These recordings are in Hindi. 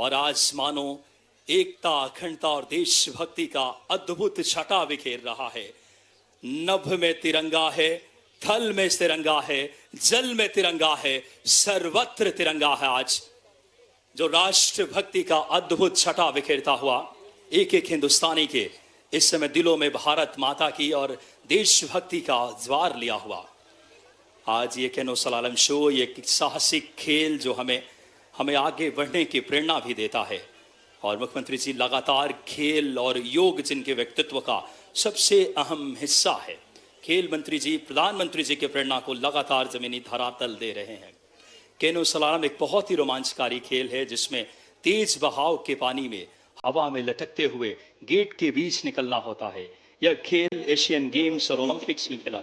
और आज मानो एकता, अखंडता और देशभक्ति का अद्भुत छटा बिखेर रहा है। नभ में तिरंगा है, थल में तिरंगा है, जल में तिरंगा है, सर्वत्र तिरंगा है। आज जो राष्ट्रभक्ति का अद्भुत छटा बिखेरता हुआ एक एक हिंदुस्तानी के इस समय दिलों में भारत माता की और देशभक्ति का ज्वार लिया हुआ। आज ये कैनो सलालम शो, ये साहसिक खेल जो हमें आगे बढ़ने की प्रेरणा भी देता है। और मुख्यमंत्री जी लगातार खेल और योग जिनके व्यक्तित्व का सबसे अहम हिस्सा है, खेल मंत्री जी, प्रधानमंत्री जी के प्रेरणा को लगातार जमीनी धरातल दे रहे हैं। कैनो सलालम एक बहुत ही रोमांचकारी खेल है जिसमें तेज बहाव के पानी में हवा में लटकते हुए गेट के बीच निकलना होता है। यह खेल एशियन गेम्स और ओलंपिक्स में खेला।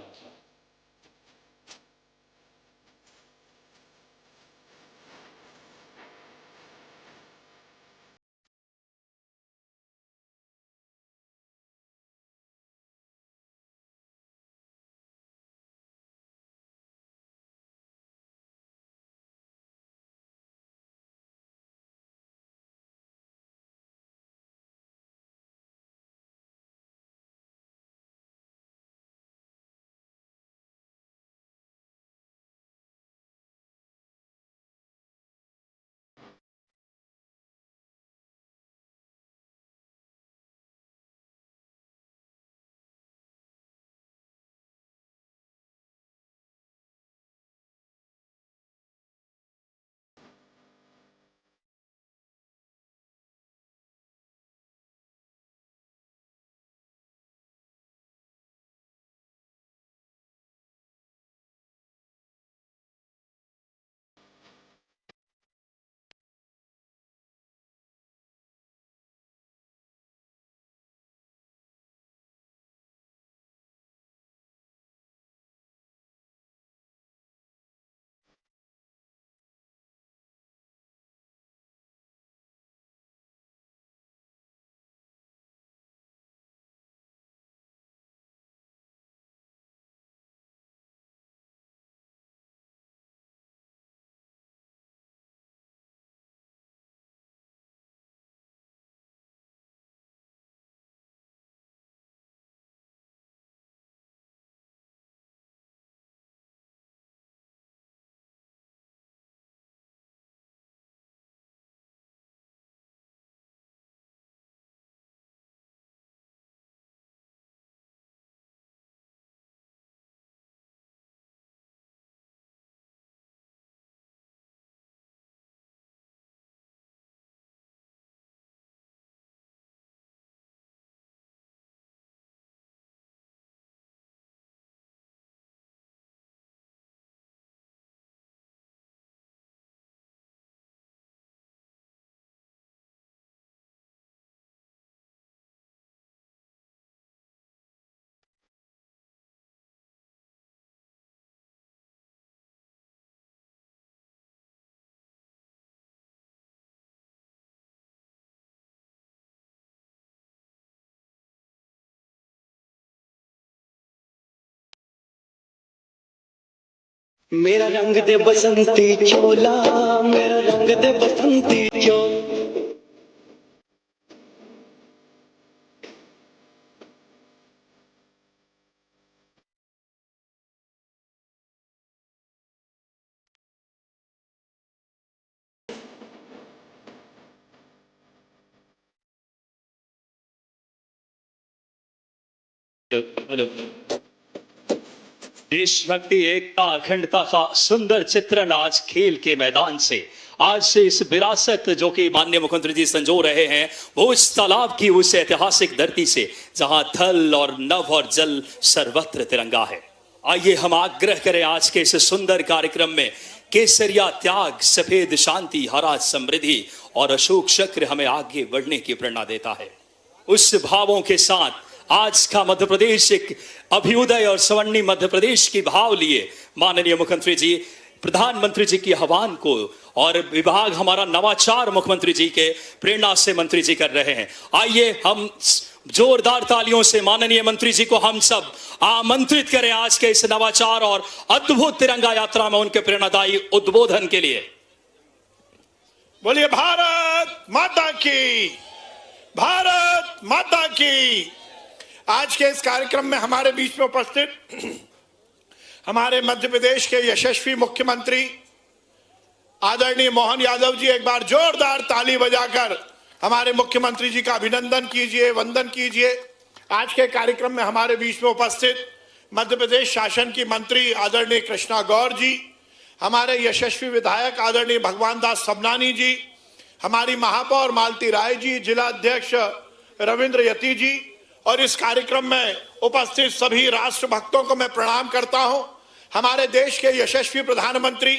मेरा रंग दे बसंती चोला, मेरा रंग दे बसंती चोला। देशभक्ति, एकता, अखंडता का सुंदर चित्रण आज खेल के मैदान से, आज से इस विरासत जो कि माननीय मुख्यमंत्री जी संजो रहे हैं, वो उस तालाब की, उस ऐतिहासिक धरती से जहां थल और नभ और जल सर्वत्र तिरंगा है। आइए हम आग्रह करें आज के इस सुंदर कार्यक्रम में, केसरिया त्याग, सफेद शांति, हरा समृद्धि और अशोक चक्र हमें आगे बढ़ने की प्रेरणा देता है। उस भावों के साथ आज का मध्य प्रदेश एक अभ्युदय और स्वर्णिम मध्य प्रदेश की भाव लिए माननीय मुख्यमंत्री जी, प्रधानमंत्री जी की आह्वान को और विभाग हमारा नवाचार मुख्यमंत्री जी के प्रेरणा से मंत्री जी कर रहे हैं। आइए हम जोरदार तालियों से माननीय मंत्री जी को हम सब आमंत्रित करें आज के इस नवाचार और अद्भुत तिरंगा यात्रा में उनके प्रेरणादायी उद्बोधन के लिए। बोलिए भारत माता की, भारत माता की। आज के इस कार्यक्रम में हमारे बीच में उपस्थित हमारे मध्य प्रदेश के यशस्वी मुख्यमंत्री आदरणीय मोहन यादव जी, एक बार जोरदार ताली बजाकर हमारे मुख्यमंत्री जी का अभिनंदन कीजिए, वंदन कीजिए। आज के कार्यक्रम में हमारे बीच में उपस्थित मध्य प्रदेश शासन की मंत्री आदरणीय कृष्णा गौर जी, हमारे यशस्वी विधायक आदरणीय भगवान दास सबनानी जी, हमारी महापौर मालती राय जी, जिला अध्यक्ष रविंद्र यति जी, और इस कार्यक्रम में उपस्थित सभी राष्ट्र भक्तों को मैं प्रणाम करता हूं। हमारे देश के यशस्वी प्रधानमंत्री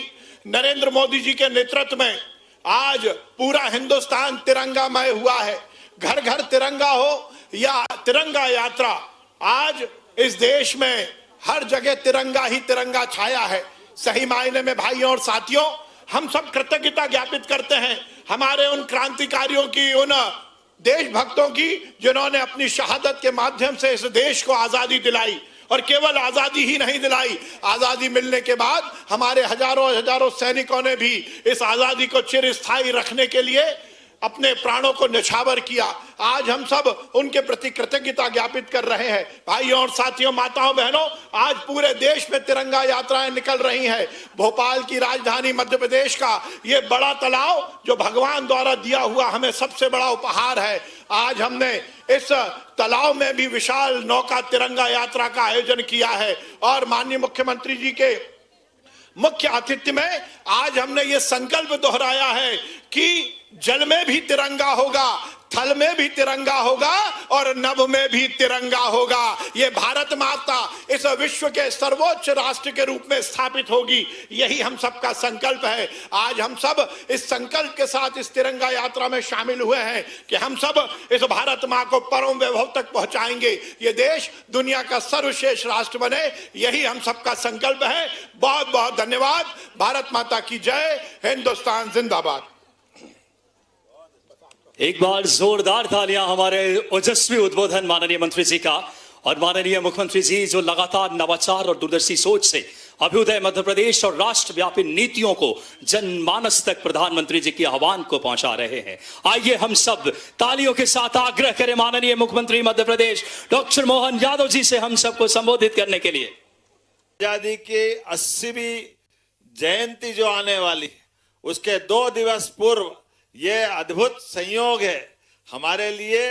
नरेंद्र मोदी जी के नेतृत्व में आज पूरा हिंदुस्तान तिरंगामय हुआ है। घर घर तिरंगा हो या तिरंगा यात्रा, आज इस देश में हर जगह तिरंगा ही तिरंगा छाया है। सही मायने में भाइयों और साथियों, हम सब कृतज्ञता ज्ञापित करते हैं हमारे उन क्रांतिकारियों की, उन देशभक्तों की, जिन्होंने अपनी शहादत के माध्यम से इस देश को आजादी दिलाई। और केवल आजादी ही नहीं दिलाई, आजादी मिलने के बाद हमारे हजारों सैनिकों ने भी इस आजादी को चिरस्थायी रखने के लिए अपने प्राणों को न्यौछावर किया। आज हम सब उनके प्रति कृतज्ञता ज्ञापित कर रहे हैं। भाइयों और साथियों, माताओं बहनों, आज पूरे देश में तिरंगा यात्राएं निकल रही हैं। भोपाल की राजधानी मध्य प्रदेश का ये बड़ा तालाब जो भगवान द्वारा दिया हुआ हमें सबसे बड़ा उपहार है, आज हमने इस तालाब में भी विशाल नौका तिरंगा यात्रा का आयोजन किया है। और माननीय मुख्यमंत्री जी के मुख्य आतिथ्य में आज हमने ये संकल्प दोहराया है कि जल में भी तिरंगा होगा, थल में भी तिरंगा होगा और नभ में भी तिरंगा होगा। ये भारत माता इस विश्व के सर्वोच्च राष्ट्र के रूप में स्थापित होगी, यही हम सबका संकल्प है। आज हम सब इस संकल्प के साथ इस तिरंगा यात्रा में शामिल हुए हैं कि हम सब इस भारत माँ को परम वैभव तक पहुंचाएंगे। ये देश दुनिया का सर्वश्रेष्ठ राष्ट्र बने, यही हम सबका संकल्प है। बहुत बहुत धन्यवाद। भारत माता की जय। हिंदुस्तान जिंदाबाद। एक बार जोरदार तालियां हमारे ओजस्वी उद्बोधन माननीय मंत्री जी का। और माननीय मुख्यमंत्री जी जो लगातार नवाचार और दूरदर्शी सोच से अभ्युदय मध्य प्रदेश और राष्ट्रव्यापी नीतियों को जनमानस तक प्रधानमंत्री जी के आह्वान को पहुंचा रहे हैं। आइए हम सब तालियों के साथ आग्रह करें माननीय मुख्यमंत्री मध्य प्रदेश डॉक्टर मोहन यादव जी से हम सबको संबोधित करने के लिए। आजादी की 80वीं जयंती जो आने वाली, उसके 2 दिवस पूर्व ये अद्भुत संयोग है हमारे लिए।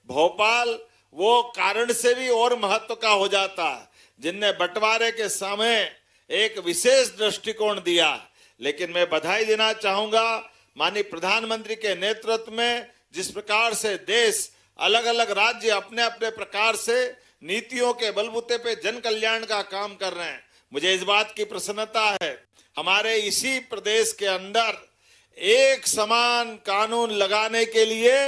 भोपाल वो कारण से भी और महत्व का हो जाता है, जिनने बंटवारे के समय एक विशेष दृष्टिकोण दिया। लेकिन मैं बधाई देना चाहूंगा माननीय प्रधानमंत्री के नेतृत्व में, जिस प्रकार से देश अलग अलग राज्य अपने अपने प्रकार से नीतियों के बलबूते पे जन कल्याण का काम कर रहे हैं। मुझे इस बात की प्रसन्नता है हमारे इसी प्रदेश के अंदर एक समान कानून लगाने के लिए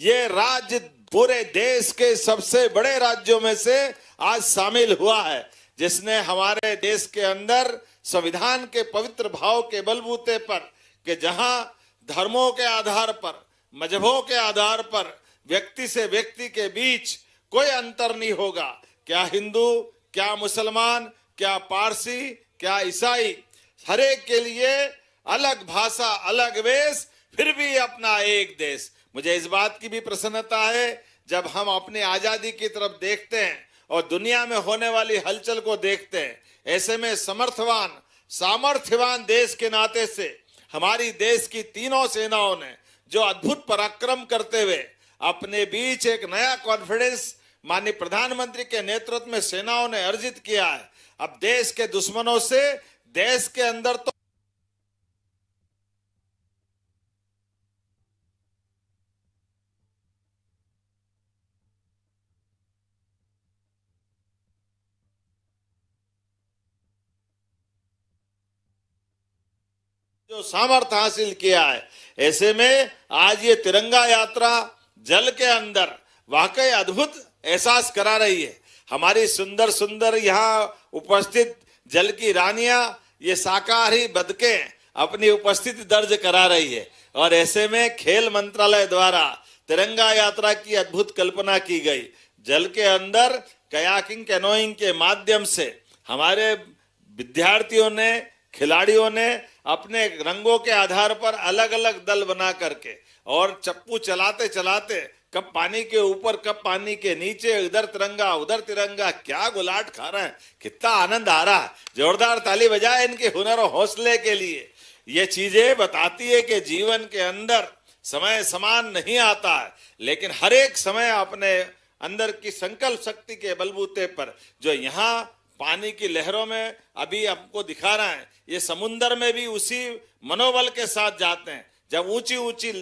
ये राज्य पूरे देश के सबसे बड़े राज्यों में से आज शामिल हुआ है, जिसने हमारे देश के अंदर संविधान के पवित्र भाव के बलबूते पर कि जहां धर्मों के आधार पर, मजहबों के आधार पर व्यक्ति से व्यक्ति के बीच कोई अंतर नहीं होगा, क्या हिंदू, क्या मुसलमान, क्या पारसी, क्या ईसाई, हर एक के लिए अलग भाषा, अलग वेश, फिर भी अपना एक देश। मुझे इस बात की भी प्रसन्नता है जब हम अपनी आजादी की तरफ देखते हैं और दुनिया में होने वाली हलचल को देखते हैं। ऐसे में समर्थवान, सामर्थ्यवान देश के नाते से हमारी देश की तीनों सेनाओं ने जो अद्भुत पराक्रम करते हुए अपने बीच एक नया कॉन्फिडेंस माननीय प्रधानमंत्री के नेतृत्व में सेनाओं ने अर्जित किया है। अब देश के दुश्मनों से देश के अंदर तो जो सामर्थ्य हासिल किया है, ऐसे में आज ये तिरंगा यात्रा जल के अंदर वाकई अद्भुत एहसास करा रही है। हमारी सुंदर सुंदर यहाँ उपस्थित जल की रानियां, ये शाकाहारी बतखें अपनी उपस्थिति दर्ज करा रही है। और ऐसे में खेल मंत्रालय द्वारा तिरंगा यात्रा की अद्भुत कल्पना की गई। जल के अंदर कयाकिंग, कैनोइंग के माध्यम से हमारे विद्यार्थियों ने, खिलाड़ियों ने अपने रंगों के आधार पर अलग अलग दल बना करके और चप्पू चलाते चलाते कब पानी के ऊपर कब पानी के नीचे, इधर तिरंगा उधर तिरंगा, क्या गुलाट खा रहे हैं, कितना आनंद आ रहा है। जोरदार ताली बजाए इनके हुनर और हौसले के लिए। ये चीजें बताती है कि जीवन के अंदर समय समान नहीं आता है, लेकिन हर एक समय अपने अंदर की संकल्प शक्ति के बलबूते पर जो यहाँ पानी की लहरों में अभी आपको दिखा रहा है, ये समुन्दर में भी उसी मनोबल के साथ जाते हैं। जब ऊंची ऊंची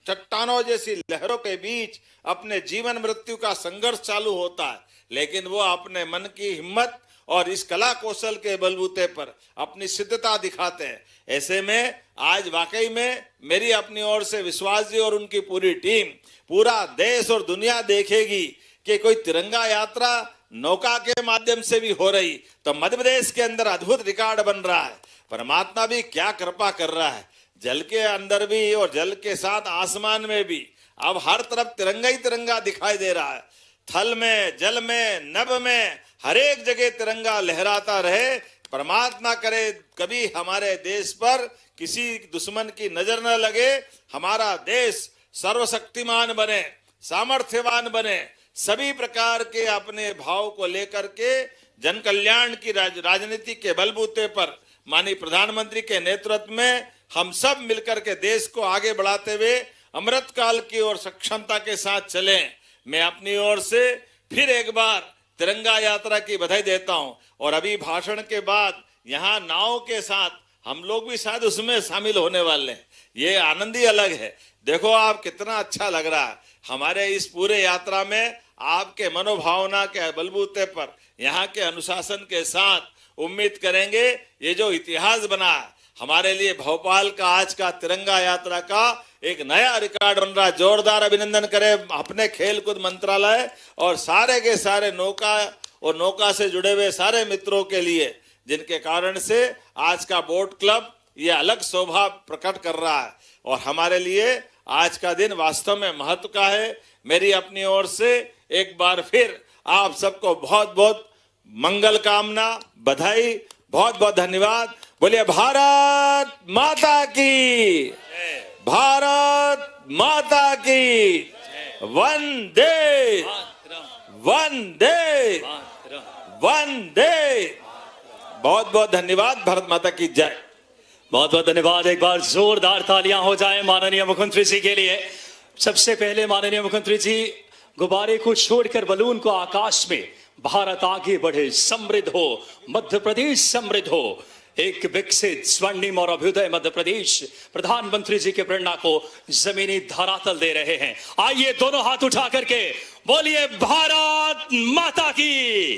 चट्टानों जैसी लहरों के बीच अपने जीवन मृत्यु का संघर्ष चालू होता है, लेकिन वो अपने मन की हिम्मत और इस कला कौशल के बलबूते पर अपनी सिद्धता दिखाते हैं। ऐसे में आज वाकई में मेरी अपनी ओर से विश्वास जी और उनकी पूरी टीम, पूरा देश और दुनिया देखेगी कि कोई तिरंगा यात्रा नौका के माध्यम से भी हो रही, तो मध्य प्रदेश के अंदर अद्भुत रिकॉर्ड बन रहा है। परमात्मा भी क्या कृपा कर रहा है, जल के अंदर भी और जल के साथ आसमान में भी अब हर तरफ तिरंगा ही तिरंगा दिखाई दे रहा है। थल में, जल में, नभ में, हर एक जगह तिरंगा लहराता रहे। परमात्मा करे कभी हमारे देश पर किसी दुश्मन की नजर न लगे, हमारा देश सर्वशक्तिमान बने, सामर्थ्यवान बने, सभी प्रकार के अपने भाव को लेकर के जन कल्याण की राजनीति के बलबूते पर माननीय प्रधानमंत्री के नेतृत्व में हम सब मिलकर के देश को आगे बढ़ाते हुए अमृत काल की ओर सक्षमता के साथ चलें। मैं अपनी ओर से फिर एक बार तिरंगा यात्रा की बधाई देता हूं। और अभी भाषण के बाद यहाँ नाव के साथ हम लोग भी शायद उसमें शामिल होने वाले हैं। ये आनंद ही अलग है। देखो आप कितना अच्छा लग रहा है। हमारे इस पूरे यात्रा में आपके मनोभावना के बलबूते पर, यहाँ के अनुशासन के साथ उम्मीद करेंगे ये जो इतिहास बना है हमारे लिए, भोपाल का आज का तिरंगा यात्रा का एक नया रिकॉर्ड बन रहा है। जोरदार अभिनंदन करें अपने खेलकूद मंत्रालय और सारे के सारे नौका और नौका से जुड़े हुए सारे मित्रों के लिए, जिनके कारण से आज का बोट क्लब ये अलग शोभा प्रकट कर रहा है। और हमारे लिए आज का दिन वास्तव में महत्व का है। मेरी अपनी ओर से एक बार फिर आप सबको बहुत बहुत मंगल कामना, बधाई, बहुत बहुत धन्यवाद। बोलिए भारत माता की, भारत माता की, वंदे वंदे वंदे। बहुत बहुत धन्यवाद। भारत माता की जय। बहुत बहुत धन्यवाद। एक बार जोरदार तालियां हो जाएं माननीय मुख्यमंत्री जी के लिए। सबसे पहले माननीय मुख्यमंत्री जी, गुब्बारे को छोड़कर बलून को आकाश में, भारत आगे बढ़े, समृद्ध हो, मध्य प्रदेश समृद्ध हो, एक विकसित स्वर्णिम और अभ्युदय मध्य प्रदेश प्रधानमंत्री जी के प्रेरणा को जमीनी धरातल दे रहे हैं। आइए दोनों हाथ उठा करके बोलिए भारत माता की,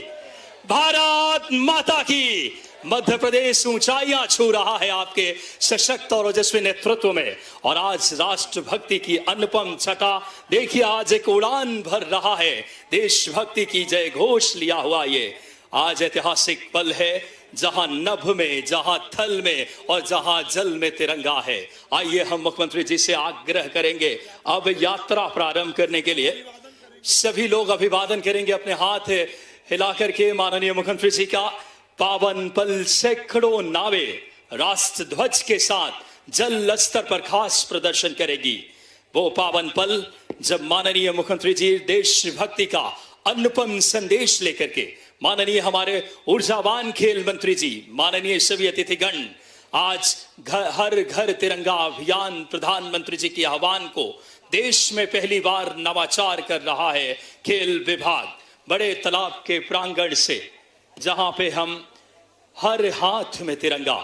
भारत माता की। मध्य प्रदेश ऊंचाइयां छू रहा है आपके सशक्त और ओजस्वी नेतृत्व में। और आज राष्ट्रभक्ति की अनुपम छटा देखिए, आज एक उड़ान भर रहा है। देशभक्ति की जय घोष लिया हुआ ये आज ऐतिहासिक पल है, जहां नभ में, जहां थल में और जहां जल में तिरंगा है। आइए हम मुख्यमंत्री जी से आग्रह करेंगे अब यात्रा प्रारंभ करने के लिए सभी लोग अभिवादन करेंगे अपने हाथ हिला करके माननीय मुख्यमंत्री जी का। पावन पल, सैकड़ों नावे राष्ट्र ध्वज के साथ जल स्तर पर खास प्रदर्शन करेगी। वो पावन पल जब माननीय मुख्यमंत्री जी देशभक्ति का अनुपम संदेश लेकर के, माननीय हमारे ऊर्जावान खेल मंत्री जी, माननीय सभी अतिथिगण, आज हर घर तिरंगा अभियान प्रधानमंत्री जी के आह्वान को देश में पहली बार नवाचार कर रहा है खेल विभाग। बड़े तालाब के प्रांगण से, जहां पे हम हर हाथ में तिरंगा,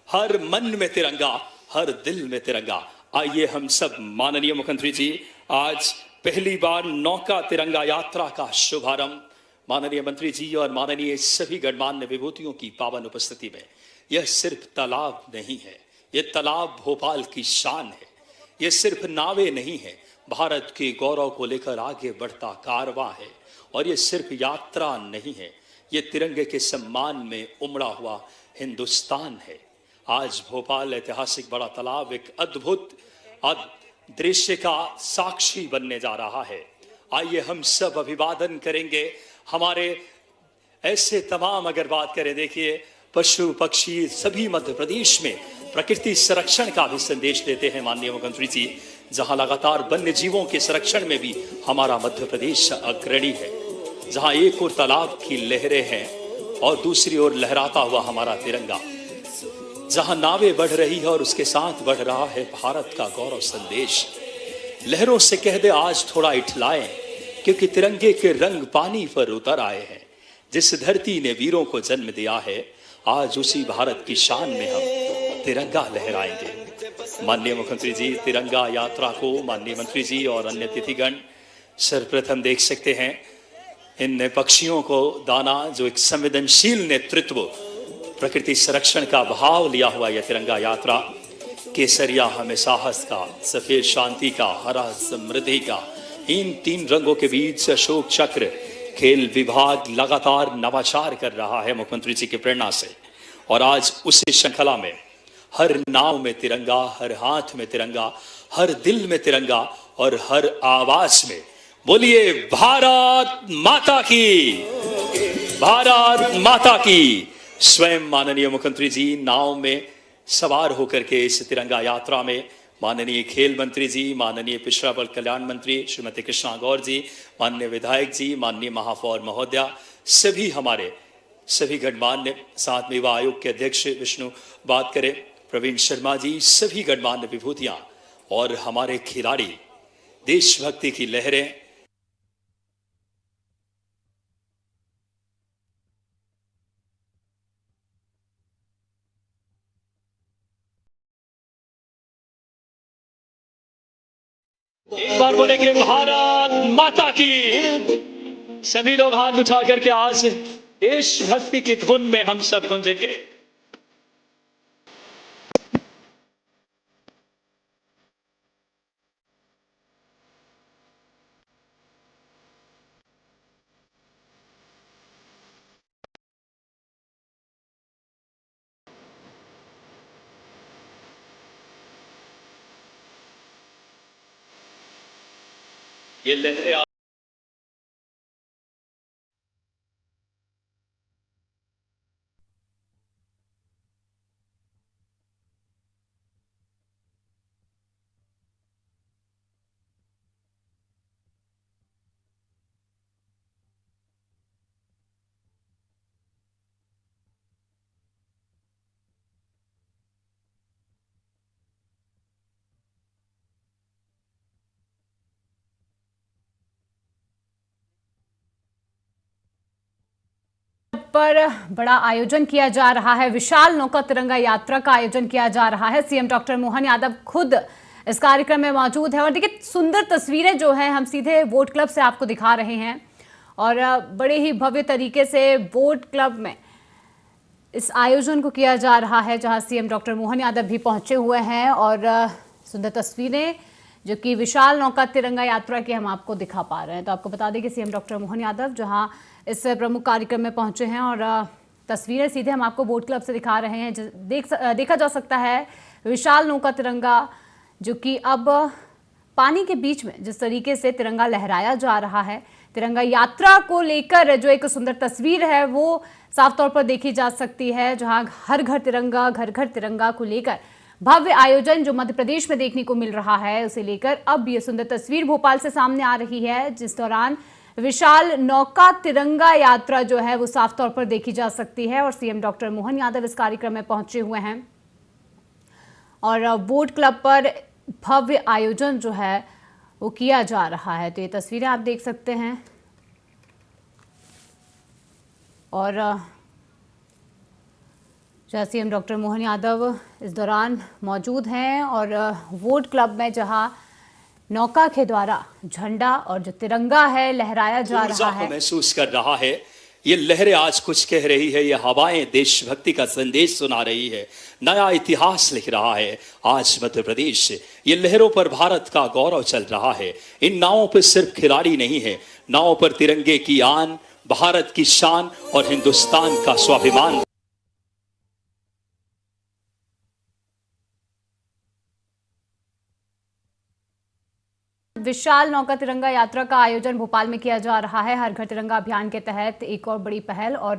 हर मन में तिरंगा, हर दिल में तिरंगा। आइए हम सब माननीय मुख्यमंत्री जी, आज पहली बार नौका तिरंगा यात्रा का शुभारंभ माननीय मंत्री जी और माननीय सभी गणमान्य विभूतियों की पावन उपस्थिति में। यह सिर्फ तालाब नहीं है, यह तालाब भोपाल की शान है। यह सिर्फ नावे नहीं है, भारत के गौरव को लेकर आगे बढ़ता कारवां है। और यह सिर्फ यात्रा नहीं है, यह तिरंगे के सम्मान में उमड़ा हुआ हिंदुस्तान है। आज भोपाल ऐतिहासिक बड़ा तालाब एक अद्भुत दृश्य का साक्षी बनने जा रहा है। आइए हम सब अभिवादन करेंगे हमारे ऐसे तमाम, अगर बात करें, देखिए पशु पक्षी सभी मध्य प्रदेश में प्रकृति संरक्षण का भी संदेश देते हैं माननीय मुख्यमंत्री जी। जहां लगातार वन्य जीवों के संरक्षण में भी हमारा मध्य प्रदेश अग्रणी है, जहां एक ओर तालाब की लहरें हैं और दूसरी ओर लहराता हुआ हमारा तिरंगा, जहां नावें बढ़ रही है और उसके साथ बढ़ रहा है भारत का गौरव संदेश। लहरों से कह दे आज थोड़ा इठलाएं, क्योंकि तिरंगे के रंग पानी पर उतर आए हैं। जिस धरती ने वीरों को जन्म दिया है, आज उसी भारत की शान में हम तिरंगा लहराएंगे। माननीय मुख्यमंत्री जी, तिरंगा यात्रा को माननीय मंत्री जी और अन्य अतिथिगण सर्वप्रथम देख सकते हैं। इन पक्षियों को दाना, जो एक संवेदनशील नेतृत्व, प्रकृति संरक्षण का भाव लिया हुआ यह तिरंगा यात्रा, केसरिया हमें साहस का, सफेद शांति का, हरा समृद्धि का, इन 3 रंगों के बीच अशोक चक्र। खेल विभाग लगातार नवाचार कर रहा है मुख्यमंत्री जी की प्रेरणा से, और आज उसी श्रृंखला में हर नाव में तिरंगा, हर हाथ में तिरंगा, हर दिल में तिरंगा और हर आवाज में बोलिए भारत माता की, भारत माता की। स्वयं माननीय मुख्यमंत्री जी नाव में सवार होकर के इस तिरंगा यात्रा में माननीय खेल मंत्री जी, माननीय पिछड़ा वर्ग कल्याण मंत्री श्रीमती कृष्णा गौर जी, माननीय विधायक जी, माननीय महापौर महोदया, सभी हमारे सभी गणमान्य, साथ में युवा आयोग के अध्यक्ष विष्णु बात करें, प्रवीण शर्मा जी, सभी गणमान्य विभूतियां और हमारे खिलाड़ी, देशभक्ति की लहरें। एक बार बोलेंगे भारत माता की। सभी लोग हाथ उठा करके आज देशभक्ति की धुन में हम सब गूंजेंगे। ये लहरें पर बड़ा आयोजन किया जा रहा है। विशाल नौका तिरंगा यात्रा का आयोजन किया जा रहा है। सीएम डॉक्टर मोहन यादव खुद इस कार्यक्रम में मौजूद है और देखिए सुंदर तस्वीरें जो हैं हम सीधे वोट क्लब से आपको दिखा रहे हैं और बड़े ही भव्य तरीके से वोट क्लब में इस आयोजन को किया जा रहा है, जहां सीएम डॉक्टर मोहन यादव भी पहुंचे हुए हैं और सुंदर तस्वीरें जो कि विशाल नौका तिरंगा यात्रा की हम आपको दिखा पा रहे हैं। तो आपको बता दें कि सीएम डॉक्टर मोहन यादव जहां इस प्रमुख कार्यक्रम में पहुंचे हैं और तस्वीरें सीधे हम आपको वोट क्लब से दिखा रहे हैं। देखा जा सकता है विशाल नौका तिरंगा जो कि अब पानी के बीच में जिस तरीके से तिरंगा लहराया जा रहा है, तिरंगा यात्रा को लेकर जो एक सुंदर तस्वीर है वो साफ तौर पर देखी जा सकती है, जहां हर घर तिरंगा, घर घर तिरंगा को लेकर भव्य आयोजन जो मध्य प्रदेश में देखने को मिल रहा है, उसे लेकर अब ये सुंदर तस्वीर भोपाल से सामने आ रही है, जिस दौरान विशाल नौका तिरंगा यात्रा जो है वो साफ तौर पर देखी जा सकती है। और सीएम डॉक्टर मोहन यादव इस कार्यक्रम में पहुंचे हुए हैं और वोट क्लब पर भव्य आयोजन जो है वो किया जा रहा है। तो ये तस्वीरें आप देख सकते हैं और जहाँ सीएम डॉक्टर मोहन यादव इस दौरान मौजूद हैं और वोट क्लब में जहां नौका के द्वारा झंडा और जो तिरंगा है लहराया जा रहा है, महसूस कर रहा है। ये लहरें आज कुछ कह रही है, ये हवाएं देशभक्ति का संदेश सुना रही है, नया इतिहास लिख रहा है आज मध्य प्रदेश। ये लहरों पर भारत का गौरव चल रहा है। इन नावों पर सिर्फ खिलाड़ी नहीं है, नावों पर तिरंगे की आन, भारत की शान और हिंदुस्तान का स्वाभिमान। विशाल नौका तिरंगा यात्रा का आयोजन भोपाल में किया जा रहा है हर घर तिरंगा अभियान के तहत। एक और बड़ी पहल और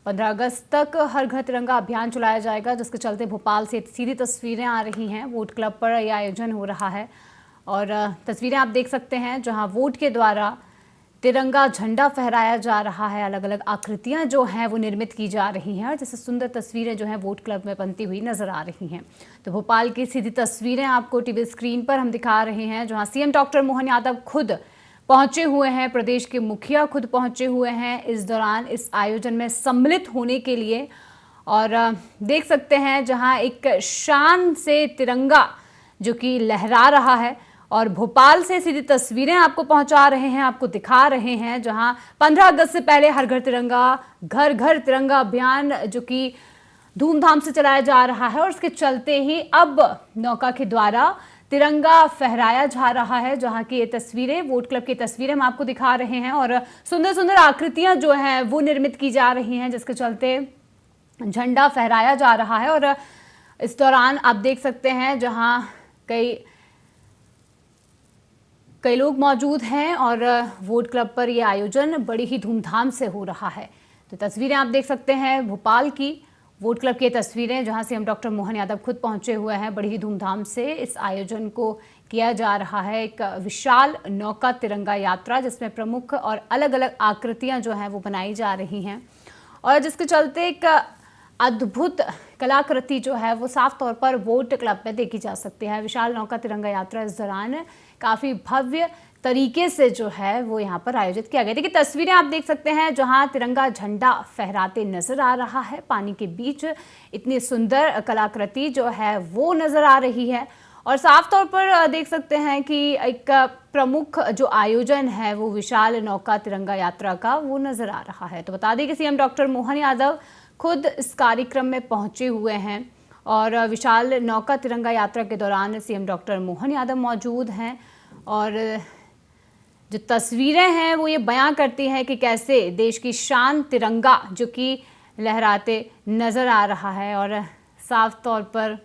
15 अगस्त तक हर घर तिरंगा अभियान चलाया जाएगा, जिसके चलते भोपाल से सीधी तस्वीरें आ रही हैं। वोट क्लब पर यह आयोजन हो रहा है और तस्वीरें आप देख सकते हैं जहां वोट के द्वारा तिरंगा झंडा फहराया जा रहा है। अलग अलग आकृतियां जो हैं वो निर्मित की जा रही हैं और जैसे सुंदर तस्वीरें जो हैं वोट क्लब में बनती हुई नजर आ रही हैं। तो भोपाल की सीधी तस्वीरें आपको टीवी स्क्रीन पर हम दिखा रहे हैं जहां सीएम डॉक्टर मोहन यादव खुद पहुंचे हुए हैं, प्रदेश के मुखिया खुद पहुंचे हुए हैं इस दौरान इस आयोजन में सम्मिलित होने के लिए। और देख सकते हैं जहां एक शान से तिरंगा जो कि लहरा रहा है और भोपाल से सीधी तस्वीरें आपको पहुंचा रहे हैं, आपको दिखा रहे हैं जहां 15 अगस्त से पहले हर घर तिरंगा, घर घर तिरंगा अभियान जो कि धूमधाम से चलाया जा रहा है और उसके चलते ही अब नौका के द्वारा तिरंगा फहराया जा रहा है। जहां की ये तस्वीरें वोट क्लब की तस्वीरें हम आपको दिखा रहे हैं और सुंदर सुंदर आकृतियां जो हैं वो निर्मित की जा रही हैं जिसके चलते झंडा फहराया जा रहा है। और इस दौरान आप देख सकते हैं जहां कई लोग मौजूद हैं और वोट क्लब पर यह आयोजन बड़ी ही धूमधाम से हो रहा है। तो तस्वीरें आप देख सकते हैं भोपाल की वोट क्लब की तस्वीरें जहां से हम डॉक्टर मोहन यादव खुद पहुंचे हुए हैं। बड़ी ही धूमधाम से इस आयोजन को किया जा रहा है। एक विशाल नौका तिरंगा यात्रा जिसमें प्रमुख और अलग अलग आकृतियां जो हैं वो बनाई जा रही हैं और जिसके चलते एक अद्भुत कलाकृति जो है वो साफ तौर पर वोट क्लब में देखी जा सकती है। विशाल नौका तिरंगा यात्रा इस दौरान काफी भव्य तरीके से जो है वो यहाँ पर आयोजित किया गया। देखिए तस्वीरें आप देख सकते हैं जहां तिरंगा झंडा फहराते नजर आ रहा है, पानी के बीच इतनी सुंदर कलाकृति जो है वो नजर आ रही है और साफ तौर पर देख सकते हैं कि एक प्रमुख जो आयोजन है वो विशाल नौका तिरंगा यात्रा का वो नजर आ रहा है। तो बता दें कि सीएम डॉक्टर मोहन यादव खुद इस कार्यक्रम में पहुंचे हुए हैं और विशाल नौका तिरंगा यात्रा के दौरान सीएम डॉक्टर मोहन यादव मौजूद हैं और जो तस्वीरें हैं वो ये बयां करती हैं कि कैसे देश की शान तिरंगा जो कि लहराते नजर आ रहा है और साफ तौर पर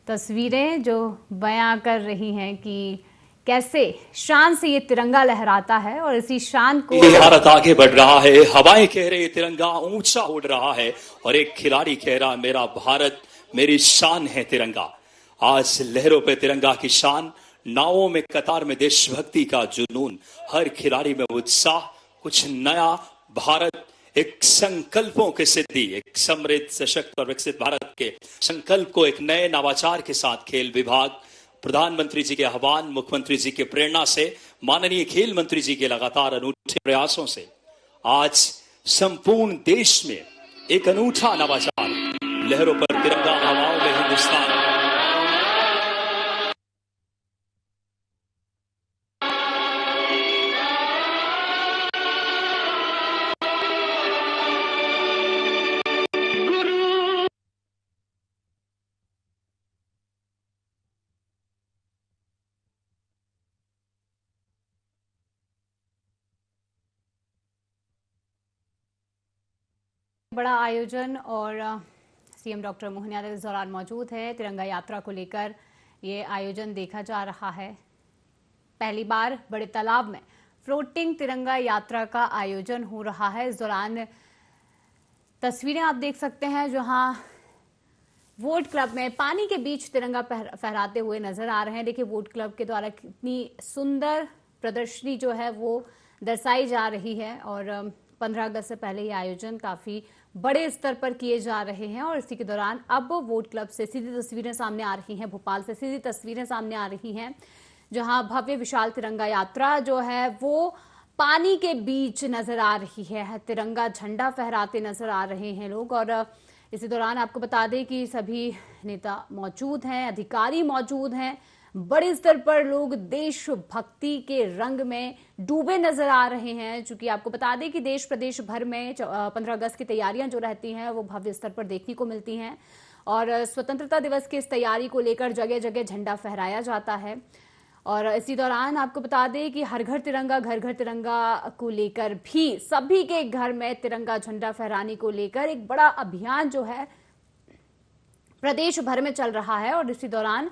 तस्वीरें जो बयां कर रही हैं कि कैसे शान से ये तिरंगा लहराता है और इसी शान को भारत आगे बढ़ रहा है। हवाएं कह रहे तिरंगा ऊंचा उड़ रहा है और एक खिलाड़ी कह रहा मेरा भारत मेरी शान है तिरंगा। आज लहरों पे तिरंगा की शान, नावों में कतार में देशभक्ति का जुनून, हर खिलाड़ी में उत्साह, कुछ नया भारत, एक संकल्पों की सिद्धि, एक समृद्ध सशक्त और विकसित भारत के संकल्प को एक नए नवाचार के साथ खेल विभाग, प्रधानमंत्री जी के आह्वान, मुख्यमंत्री जी के प्रेरणा से, माननीय खेल मंत्री जी के लगातार अनूठे प्रयासों से आज संपूर्ण देश में एक अनूठा नवाचार, लहरों पर तिरंगा, हवाओं में हिंदुस्तान। बड़ा आयोजन और सीएम डॉक्टर मोहन यादव इस दौरान मौजूद है। तिरंगा यात्रा को लेकर ये आयोजन देखा जा रहा है। पहली बार बड़े तालाब में फ्लोटिंग तिरंगा यात्रा का आयोजन हो रहा है। इस दौरान तस्वीरें आप देख सकते हैं जहां वोट क्लब में पानी के बीच तिरंगा फहराते हुए नजर आ रहे हैं। देखिए वोट क्लब के द्वारा कितनी सुंदर प्रदर्शनी जो है वो दर्शाई जा रही है और 15 अगस्त से पहले ये आयोजन काफी बड़े स्तर पर किए जा रहे हैं और इसी के दौरान अब वोट क्लब से सीधी तस्वीरें सामने आ रही हैं, भोपाल से सीधी तस्वीरें सामने आ रही हैं जहां भव्य विशाल तिरंगा यात्रा जो है वो पानी के बीच नजर आ रही है। तिरंगा झंडा फहराते नजर आ रहे हैं लोग और इसी दौरान आपको बता दें कि सभी नेता मौजूद हैं, अधिकारी मौजूद हैं। बड़े स्तर पर लोग देशभक्ति के रंग में डूबे नजर आ रहे हैं। चूंकि आपको बता दें कि देश प्रदेश भर में 15 अगस्त की तैयारियां जो रहती हैं वो भव्य स्तर पर देखने को मिलती हैं और स्वतंत्रता दिवस की इस तैयारी को लेकर जगह जगह झंडा फहराया जाता है। और इसी दौरान आपको बता दें कि हर घर तिरंगा, घर घर तिरंगा को लेकर भी सभी के घर में तिरंगा झंडा फहराने को लेकर एक बड़ा अभियान जो है प्रदेश भर में चल रहा है और इसी दौरान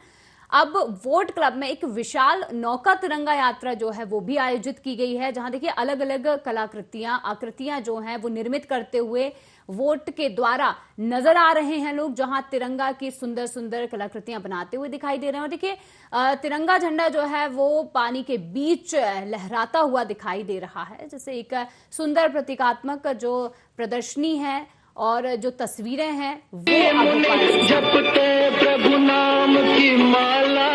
अब वोट क्लब में एक विशाल नौका तिरंगा यात्रा जो है वो भी आयोजित की गई है, जहां देखिए अलग अलग कलाकृतियां आकृतियां जो हैं वो निर्मित करते हुए वोट के द्वारा नजर आ रहे हैं लोग, जहां तिरंगा की सुंदर सुंदर कलाकृतियां बनाते हुए दिखाई दे रहे हैं। और देखिए तिरंगा झंडा जो है वो पानी के बीच लहराता हुआ दिखाई दे रहा है, जैसे एक सुंदर प्रतीकात्मक जो प्रदर्शनी है और जो तस्वीरें हैं वो जपते प्रभु नाम की माला।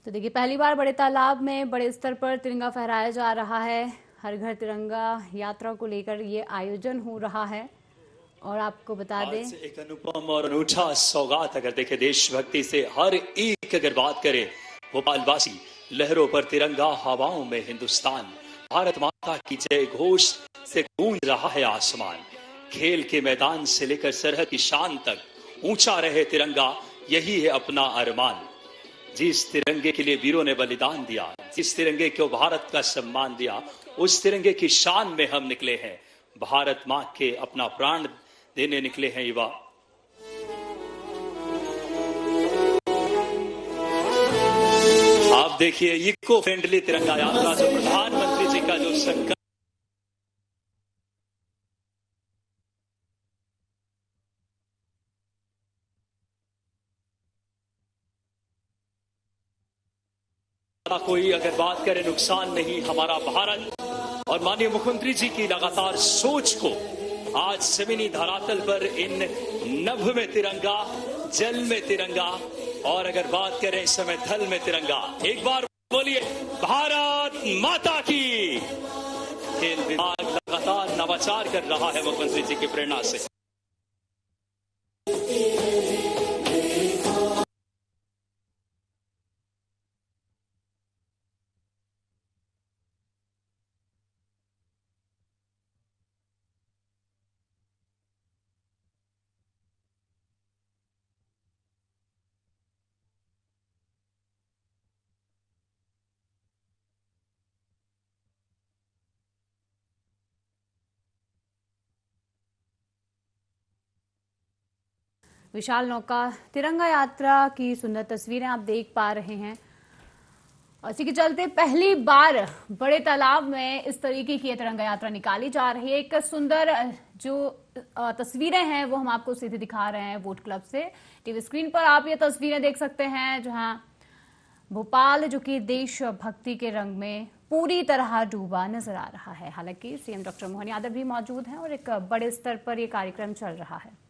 तो देखिए पहली बार बड़े तालाब में बड़े स्तर पर तिरंगा फहराया जा रहा है। हर घर तिरंगा यात्रा को लेकर ये आयोजन हो रहा है। और आपको बता दें आज एक अनुपम और अनूठा सौगात अगर देखे देशभक्ति से हर एक अगर बात करे भोपालवासी, लहरों पर तिरंगा, हवाओं में हिंदुस्तान, भारत माता की जय घोष से गूंज रहा है आसमान। खेल के मैदान से लेकर सरहद की शान तक ऊंचा रहे तिरंगा, यही है अपना अरमान। जिस तिरंगे के लिए वीरों ने बलिदान दिया, जिस तिरंगे को भारत का सम्मान दिया, उस तिरंगे की शान में हम निकले हैं। भारत मां के अपना प्राण देने निकले हैं युवा। आप देखिए इको फ्रेंडली तिरंगा यात्रा जो प्रधानमंत्री जी का जो संकल्प कोई अगर बात करें नुकसान नहीं, हमारा भारत और माननीय मुख्यमंत्री जी की लगातार सोच को आज जमीनी धरातल पर इन नभ में तिरंगा, जल में तिरंगा और अगर बात करें इस समय थल में तिरंगा, एक बार बोलिए भारत माता की। खेल विभाग लगातार नवाचार कर रहा है मुख्यमंत्री जी की प्रेरणा से। विशाल नौका तिरंगा यात्रा की सुंदर तस्वीरें आप देख पा रहे हैं। और इसी के चलते पहली बार बड़े तालाब में इस तरीके की तिरंगा यात्रा निकाली जा रही है। एक सुंदर जो तस्वीरें हैं वो हम आपको सीधे दिखा रहे हैं वोट क्लब से। टीवी स्क्रीन पर आप ये तस्वीरें देख सकते हैं, जहां भोपाल जो कि देशभक्ति के रंग में पूरी तरह डूबा नजर आ रहा है। हालांकि सीएम डॉक्टर मोहन यादव भी मौजूद हैं और एक बड़े स्तर पर यह कार्यक्रम चल रहा है।